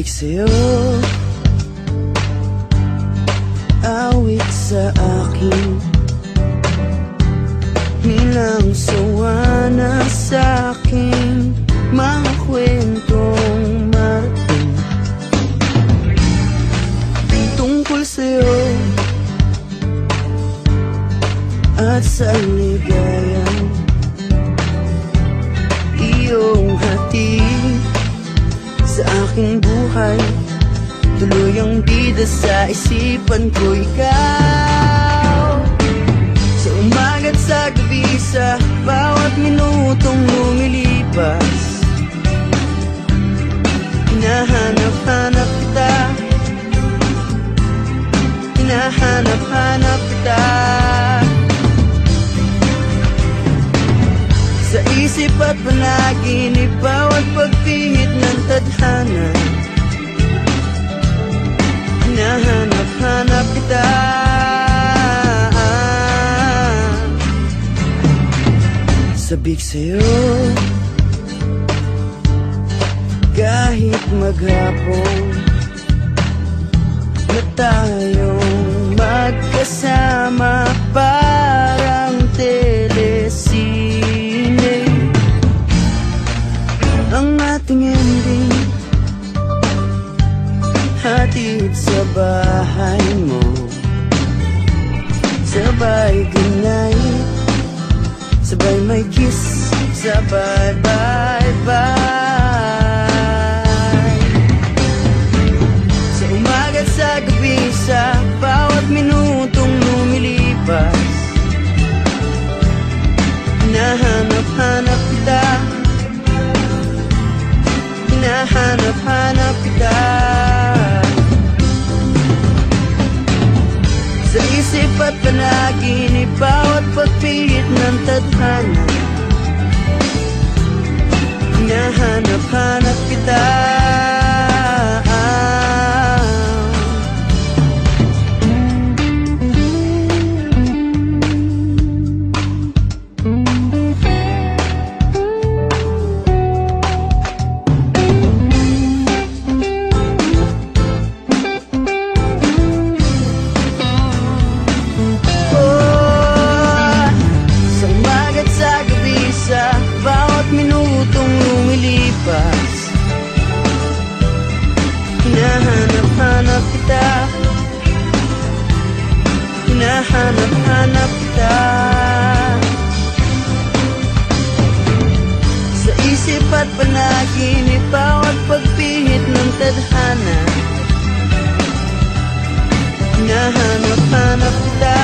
Sabik sa'yo, awit sa akin, nilang sawa na sa'king mga kwentong marating tungkol sa'yo at sa ligayang iyong hatid sa aking buhay. Tuluyang bida sa isipan ko ikaw, sa umaga't sa gabi, sa bawat minutong lumilipas. Hinahanap-hanap kita, hinahanap-hanap kita, sa isip at panaginip, bawat pagpihit ng tadhana. Hinahanap-hanap kita, sabik sa'yo, kahit maghapon na tayong magkasama, parang telesine ang ating ending. Hatid sa bahay mo, sabay ginay, sabay may kiss, sabay bye-bye. Sa umaga't sa gabi, sa bawat minutong lumilipas. Hinahanap-hanap kita, hinahanap-hanap kita, sa isip at panaginip, bawat pagpihit ng tadhana. Hinahanap-hanap kita, hinahanap-hanap kita, hinahanap-hanap kita, sa isip at panaginip, bawat pagpihit ng tadhana. Hinahanap-hanap kita,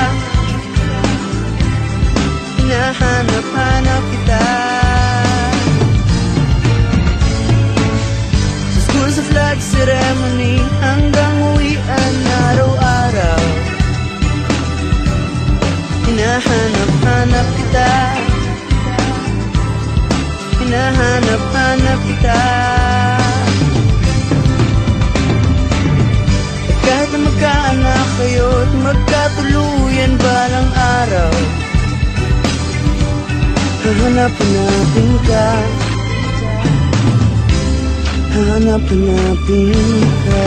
hinahanap-hanap kita, sa flag ceremony hanggang uwian araw-araw. Hinahanap-hanap kita, hinahanap-hanap kita, at kahit na magkaanak kayo at magkatuluyan balang araw, hahanap-hanapin ka, hahanap-hanapin ka.